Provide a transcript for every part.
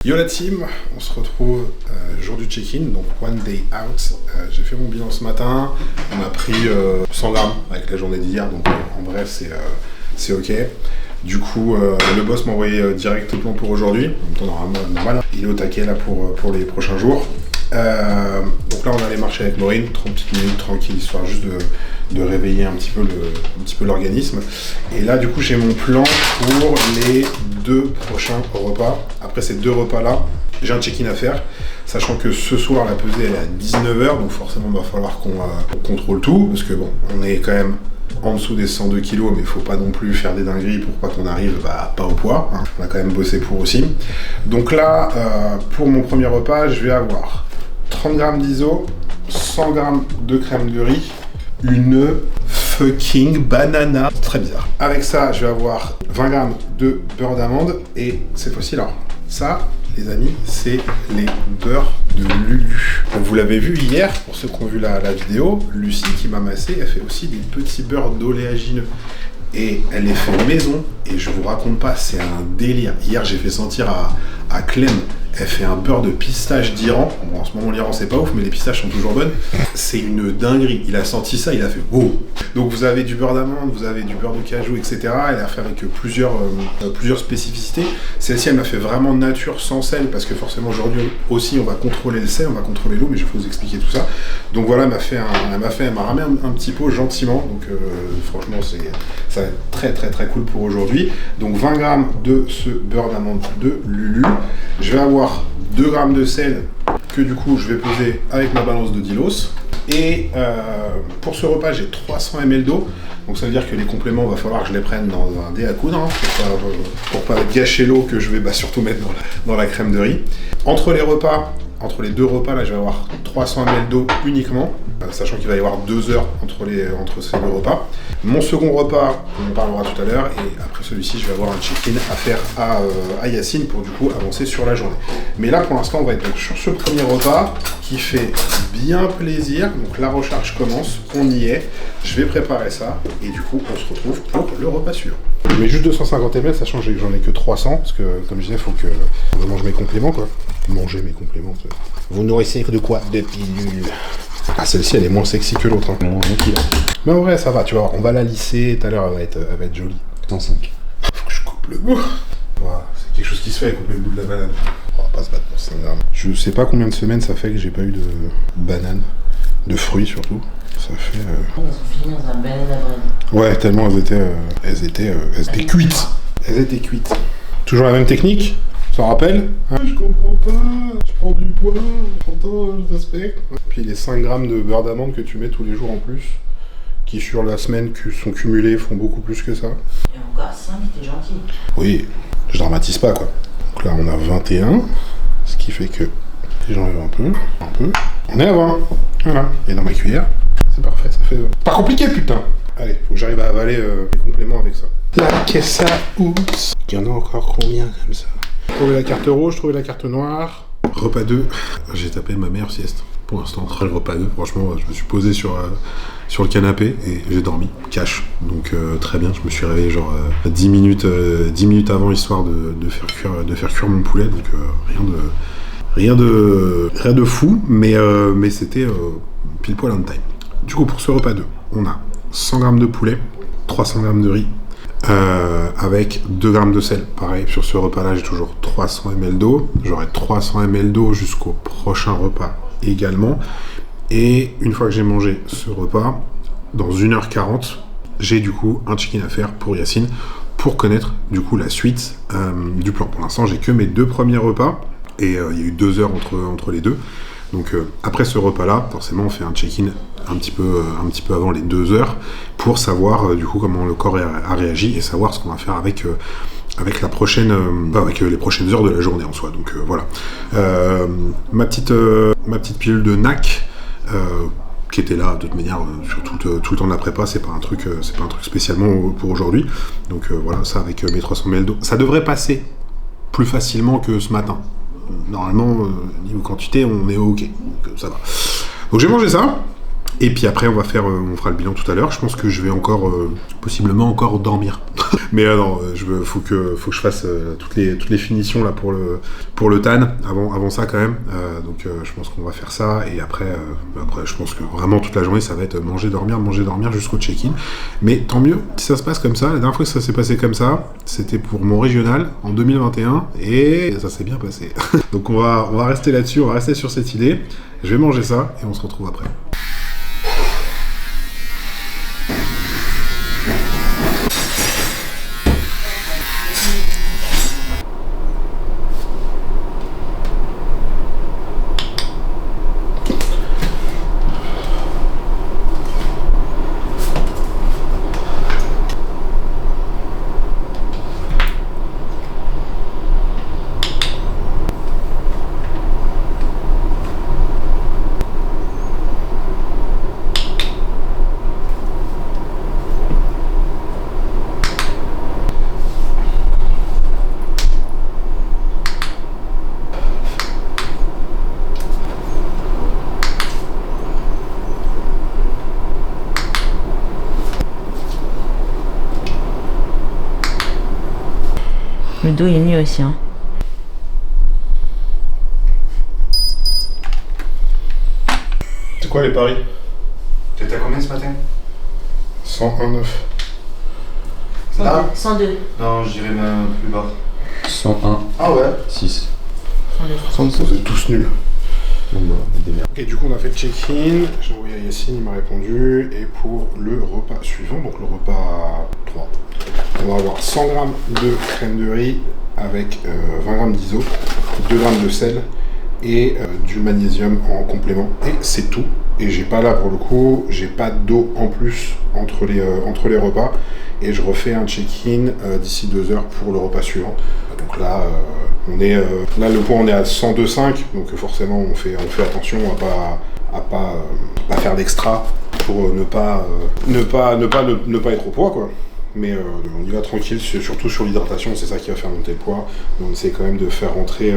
Yo la team, on se retrouve jour du check-in, donc one day out. J'ai fait mon bilan ce matin, on a pris 100 grammes avec la journée d'hier, donc en bref c'est ok. Du coup, le boss m'a envoyé direct le plan pour aujourd'hui, en même temps normal, il est au taquet là pour les prochains jours. Donc là on allait marcher avec Maureen, 30 petites minutes tranquille, histoire juste de réveiller un petit peu l'organisme. Et là du coup j'ai mon plan pour les 2 prochains repas. Après ces 2 repas là, j'ai un check-in à faire, sachant que ce soir la pesée elle est à 19h, donc forcément il va falloir qu'on contrôle tout, parce que bon, on est quand même en dessous des 102 kg, mais il faut pas non plus faire des dingueries pour pas qu'on arrive pas au poids, hein. On a quand même bossé pour aussi. Donc là, pour mon premier repas, je vais avoir 30 g d'iso, 100 g de crème de riz, une fucking banana, très bizarre. Avec ça, je vais avoir 20 g de beurre d'amande, et cette fois-ci, alors, ça, les amis, c'est les beurres de Lulu. Donc, vous l'avez vu hier, pour ceux qui ont vu la vidéo, Lucie qui m'a massé, elle fait aussi des petits beurres d'oléagineux. Et elle les fait maison, et je vous raconte pas, c'est un délire. Hier, j'ai fait sentir à Clem, elle fait un beurre de pistache d'Iran. Bon, en ce moment, l'Iran, c'est pas ouf, mais les pistaches sont toujours bonnes. C'est une dinguerie. Il a senti ça, il a fait « wow ». Donc, vous avez du beurre d'amande, vous avez du beurre de cajou, etc. Elle a fait avec plusieurs spécificités. Celle-ci, elle m'a fait vraiment nature sans sel, parce que forcément, aujourd'hui aussi, on va contrôler le sel, on va contrôler l'eau, mais je vais vous expliquer tout ça. Donc voilà, elle m'a ramené un petit pot gentiment. Donc, franchement, ça va être très, très, très cool pour aujourd'hui. Donc, 20 g de ce beurre d'amande de Lulu. Je vais avoir 2 g de sel que du coup je vais peser avec ma balance de Dilos. Et pour ce repas j'ai 300 ml d'eau, donc ça veut dire que les compléments va falloir que je les prenne dans un dé à coudre, hein, pour pas gâcher l'eau que je vais surtout mettre dans la crème de riz. Entre les 2 repas là je vais avoir 300 ml d'eau uniquement, sachant qu'il va y avoir 2 heures entre ces 2 repas. Mon second repas, on en parlera tout à l'heure, et après celui-ci je vais avoir un check-in à faire à Yacine pour du coup avancer sur la journée. Mais là pour l'instant on va être sur ce premier repas qui fait bien plaisir, donc la recharge commence, on y est, je vais préparer ça, et du coup on se retrouve pour le repas suivant. Je mets juste 250 ml, sachant que j'en ai que 300, parce que comme je disais, il faut que je mange mes compléments quoi. Manger mes compléments. Vous nourrissez de quoi? De pilules. Ah, celle-ci elle est moins sexy que l'autre, hein. Mais en vrai ça va, tu vois, on va la lisser, tout à l'heure elle va être jolie. 105. Faut que je coupe le bout. Voilà, c'est quelque chose qui se fait, couper le bout de la banane. On va pas se battre pour 5 grammes. Je sais pas combien de semaines ça fait que j'ai pas eu de banane, de fruits surtout. Ça fait. Elles ont fini dans un banane à bread. Ouais, tellement elles étaient cuites. Elles étaient cuites. Toujours la même technique? S'en rappelle? Hein, je comprends pas, je prends du poids, pourtant je respecte. Puis les 5 grammes de beurre d'amande que tu mets tous les jours en plus, qui sur la semaine sont cumulés, font beaucoup plus que ça. Et encore 5, t'es gentil. Oui, je dramatise pas quoi. Donc là on a 21, ce qui fait que si j'enlève un peu, on est à 20. Voilà, et dans ma cuillère, c'est parfait, ça fait... Pas compliqué putain. Allez, faut que j'arrive à avaler les compléments avec ça. La caisse à oups. Il y en a encore combien comme ça? J'ai trouvé la carte rouge, j'ai trouvé la carte noire. Repas 2, j'ai tapé ma meilleure sieste. Pour l'instant, le repas 2, franchement, je me suis posé sur le canapé et j'ai dormi, cash. Donc très bien, je me suis réveillé genre 10 minutes avant, histoire de faire cuire mon poulet. Donc rien de fou, mais c'était pile poil on time. Du coup, pour ce repas 2, on a 100 g de poulet, 300 g de riz, avec 2 g de sel. Pareil, sur ce repas-là, j'ai toujours 300 ml d'eau. J'aurai 300 ml d'eau jusqu'au prochain repas également. Et une fois que j'ai mangé ce repas, dans 1h40, j'ai du coup un check-in à faire pour Yacine, pour connaître du coup la suite du plan. Pour l'instant, j'ai que mes 2 premiers repas, et il y a eu 2 heures entre les deux. Donc après ce repas-là, forcément, on fait un check-in un petit peu avant les 2 heures pour savoir du coup comment le corps a réagi et savoir ce qu'on va faire avec les prochaines heures de la journée en soi. Donc voilà. Ma petite pilule de NAC qui était là de toute manière sur tout le temps de la prépa, c'est pas un truc spécialement pour aujourd'hui. Donc voilà, ça avec mes 300 ml d'eau. Ça devrait passer plus facilement que ce matin. Normalement, niveau quantité, on est ok, donc ça va. Donc j'ai mangé ça, Et puis après, on fera le bilan tout à l'heure. Je pense que je vais encore, possiblement encore dormir. Mais non, faut que je fasse toutes les finitions là pour le tan avant ça quand même. Donc je pense qu'on va faire ça. Et après, je pense que vraiment toute la journée, ça va être manger, dormir jusqu'au check-in. Mais tant mieux si ça se passe comme ça. La dernière fois que ça s'est passé comme ça, c'était pour mon régional en 2021 et ça s'est bien passé. Donc on va rester là-dessus, on va rester sur cette idée. Je vais manger ça et on se retrouve après. Le dos il est mieux aussi. Hein. C'est quoi les paris? T'étais à combien ce matin? 101,9. Là 102. Non, je dirais même plus bas. 101, Ah ouais 6. 102. Vous êtes tous nuls. Bon bah, des merdes. Ok, du coup on a fait le check-in, j'ai envoyé à Yacine, il m'a répondu, et pour le repas suivant, donc le repas 3, on va avoir 100 g de crème de riz avec 20 g d'iso, 2 g de sel et du magnésium en complément, et c'est tout. Et j'ai pas là pour le coup, j'ai pas d'eau en plus entre les repas, et je refais un check-in d'ici 2 heures pour le repas suivant. Donc là, là le point on est à 102,5, donc forcément on fait attention à pas faire d'extra pour ne pas être au poids quoi. Mais on y va tranquille, surtout sur l'hydratation, c'est ça qui va faire monter le poids. On essaie quand même de faire rentrer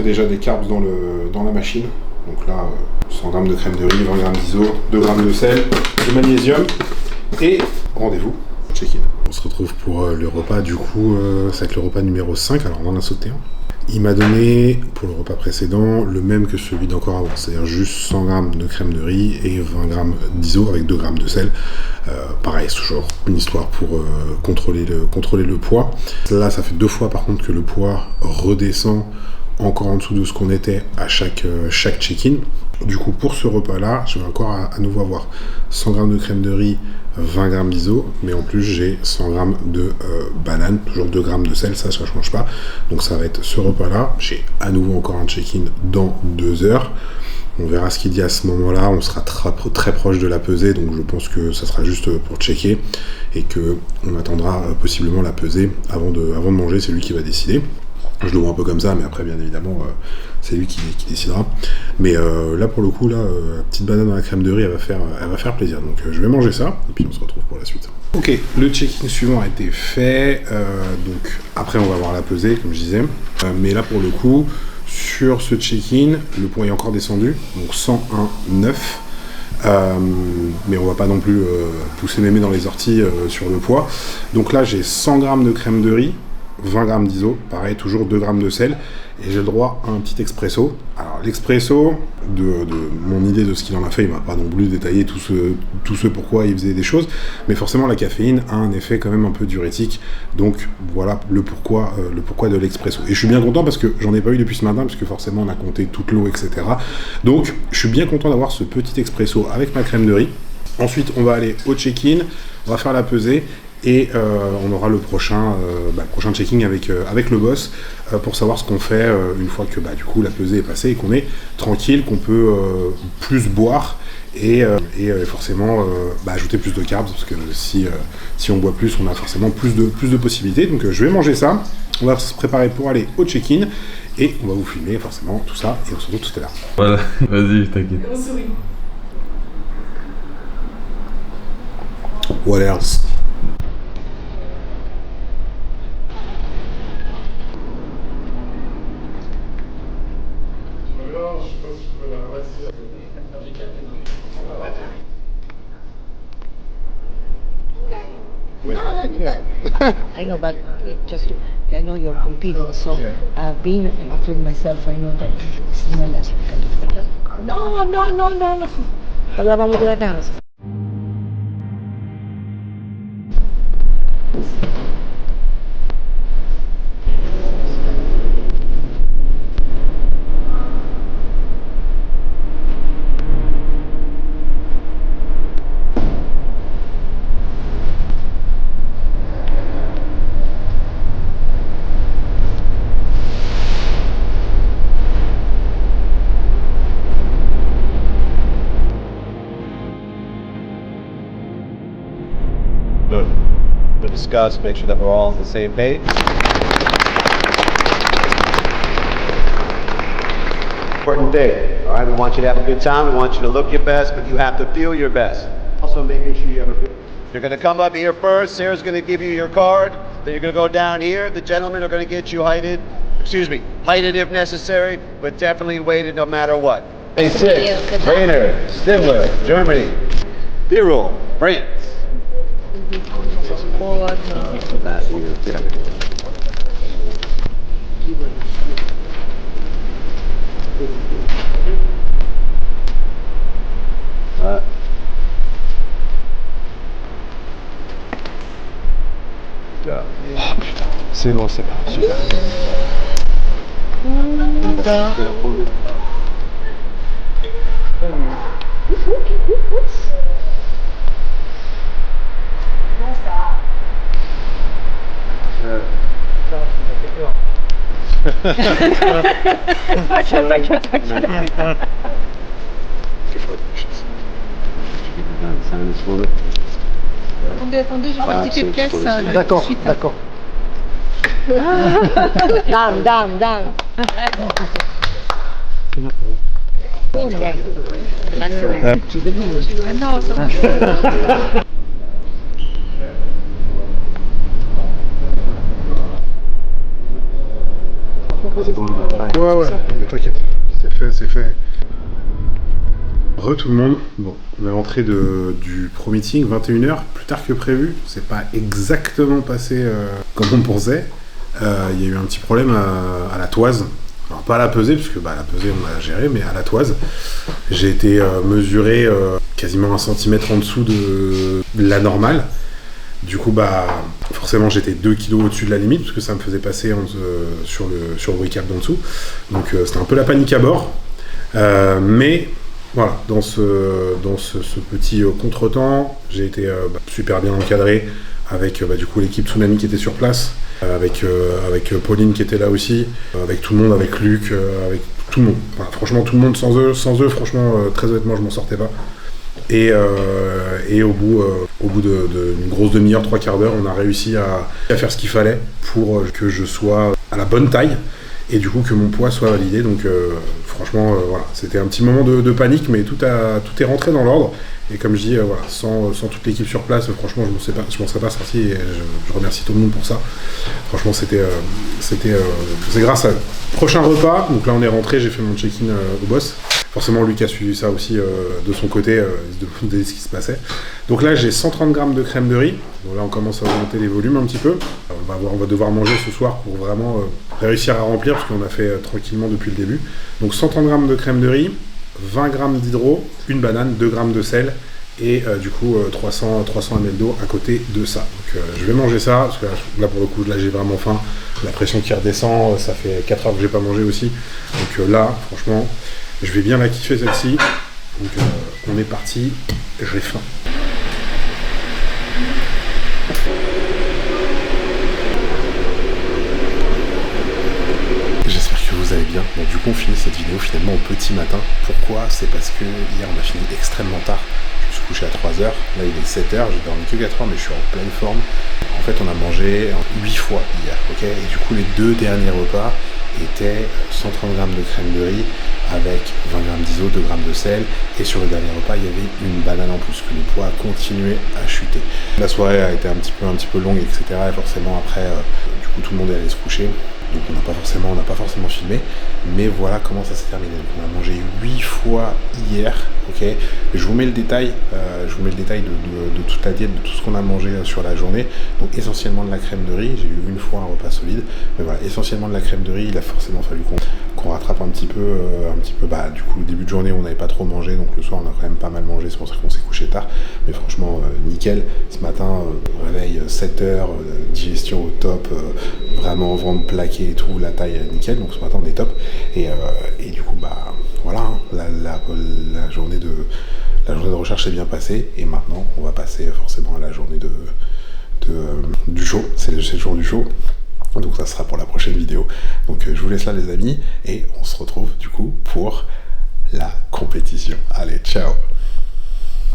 déjà des carbs dans la machine. Donc là, 100 g de crème de riz, 20 g d'iso, 2 g de sel, du magnésium et rendez-vous, check-in. On se retrouve pour le repas, du coup, ça va être le repas numéro 5, alors on en a sauté un. Il m'a donné, pour le repas précédent, le même que celui d'encore avant, c'est-à-dire juste 100 g de crème de riz et 20 g d'iso avec 2 g de sel. Pareil, c'est toujours une histoire pour contrôler le poids. Là, ça fait 2 fois par contre que le poids redescend encore en dessous de ce qu'on était à chaque check-in. Du coup, pour ce repas-là, je vais encore à nouveau avoir 100 g de crème de riz, 20 g d'iso, mais en plus j'ai 100 g de banane, toujours 2 g de sel, ça change pas. Donc ça va être ce repas-là. J'ai à nouveau encore un check-in dans 2 heures. On verra ce qu'il dit à ce moment-là. On sera très proche de la pesée, donc je pense que ça sera juste pour checker et que on attendra possiblement la pesée avant de manger. C'est lui qui va décider. Je le vois un peu comme ça, mais après, bien évidemment, c'est lui qui décidera. Mais là, pour le coup, la petite banane dans la crème de riz, elle va faire plaisir. Donc, je vais manger ça, et puis on se retrouve pour la suite. Ok, le check-in suivant a été fait. Donc, après, on va voir la pesée, comme je disais. Mais là, pour le coup, sur ce check-in, le poids est encore descendu. Donc, 101,9. Mais on va pas non plus pousser mémé dans les orties sur le poids. Donc là, j'ai 100 g de crème de riz, 20 g d'iso, pareil, toujours 2 g de sel, et j'ai le droit à un petit expresso. Alors l'expresso, de mon idée de ce qu'il en a fait, il m'a pas non plus détaillé tout ce pourquoi il faisait des choses, mais forcément la caféine a un effet quand même un peu diurétique, donc voilà le pourquoi de l'expresso. Et je suis bien content parce que j'en ai pas eu depuis ce matin, parce que forcément on a compté toute l'eau, etc. Donc je suis bien content d'avoir ce petit expresso avec ma crème de riz. Ensuite on va aller au check-in, on va faire la pesée, et on aura le prochain checking avec le boss pour savoir ce qu'on fait une fois que du coup la pesée est passée et qu'on est tranquille, qu'on peut plus boire et forcément ajouter plus de carbs, parce que si on boit plus, on a forcément plus de possibilités. Donc je vais manger ça, on va se préparer pour aller au check-in et on va vous filmer forcément tout ça et on se retrouve tout à l'heure. Voilà, vas-y, t'inquiète. On sourit. What else? I know, but just I know you're competing, so I've been and I feel myself. I know that this is my last weekend. No. Parlavamo della danza. We'll discuss, make sure that we're all on the same page. Important day, all right? We want you to have a good time. We want you to look your best, but you have to feel your best. Also, making sure you have a good... You're going to come up here first. Sarah's going to give you your card. Then you're going to go down here. The gentlemen are going to get you heighted. Heighted if necessary, but definitely weighted no matter what. A6, Rainer, Stivler, Germany. Birol, France. C'est bon, c'est super. Attendez, j'ai pas petite pièce. D'accord. Down. Ouais, mais t'inquiète, c'est fait. Tout le monde, bon, on est rentré du pro meeting 21h, plus tard que prévu, c'est pas exactement passé comme on pensait. Il y a eu un petit problème à la toise, alors pas à la pesée, parce que la pesée on l'a géré, mais à la toise. J'ai été mesuré quasiment 1 centimètre en dessous de la normale. Du coup, forcément, j'étais 2 kilos au-dessus de la limite, parce que ça me faisait passer sur le recap d'en dessous. Donc, c'était un peu la panique à bord. Mais, voilà, dans ce petit contretemps, j'ai été super bien encadré avec du coup l'équipe Tsunami qui était sur place, avec Pauline qui était là aussi, avec tout le monde, avec Luc, avec tout le monde. Voilà, franchement, tout le monde, sans eux, franchement, très honnêtement, je m'en sortais pas. Et au bout d'une grosse demi-heure, 3/4 d'heure, on a réussi à faire ce qu'il fallait pour que je sois à la bonne taille et du coup que mon poids soit validé. Donc franchement, voilà, c'était un petit moment de panique, mais tout est rentré dans l'ordre. Et comme je dis, voilà, sans toute l'équipe sur place, franchement, je m'en serais pas sorti et je remercie tout le monde pour ça. Franchement, c'est grâce à eux. Prochain repas, donc là on est rentré, j'ai fait mon check-in au boss. Forcément, Luc a suivi ça aussi de son côté, il se demandait ce qui se passait. Donc là, j'ai 130 grammes de crème de riz. Donc là, on commence à augmenter les volumes un petit peu. On va devoir manger ce soir pour vraiment réussir à remplir, parce qu'on a fait tranquillement depuis le début. Donc 130 grammes de crème de riz, 20 grammes d'hydro, une banane, 2 grammes de sel et du coup 300 ml d'eau à côté de ça. Donc je vais manger ça, parce que là pour le coup, là j'ai vraiment faim. La pression qui redescend, ça fait 4 heures que j'ai pas mangé aussi. Donc là, franchement, je vais bien la kiffer celle-ci. Donc on est parti, j'ai faim. J'espère que vous allez bien. Bon, du coup on finit cette vidéo finalement au petit matin. Pourquoi? C'est parce que hier on a fini extrêmement tard. Je me suis couché à 3h, là il est 7h, j'ai dormi que 4 heures mais je suis en pleine forme. En fait on a mangé 8 fois hier, ok? Et du coup les 2 derniers repas étaient 130 grammes de crème de riz avec 20 grammes d'ISO, 2 grammes de sel, et sur le dernier repas il y avait une banane en plus, que le poids a continué à chuter. La soirée a été un petit peu longue, etc. Et forcément après, du coup tout le monde est allé se coucher. donc on n'a pas forcément filmé, mais voilà comment ça s'est terminé. Donc on a mangé 8 fois hier, ok. Je vous mets le détail, de toute la diète, de tout ce qu'on a mangé sur la journée. Donc essentiellement de la crème de riz, j'ai eu une fois un repas solide, mais voilà, essentiellement de la crème de riz. Il a forcément fallu qu'on rattrape un petit peu, bah du coup le début de journée on n'avait pas trop mangé, donc le soir on a quand même pas mal mangé, c'est pour ça qu'on s'est couché tard, mais franchement nickel. Ce matin réveil 7h, digestion au top, vraiment ventre plaqué et tout, la taille nickel, donc ce matin on est top, et du coup bah voilà, la journée de recherche s'est bien passée, et maintenant on va passer forcément à la journée du show, c'est le jour du show. Donc ça sera pour la prochaine vidéo. Donc je vous laisse là les amis, et on se retrouve du coup pour la compétition. Allez, ciao!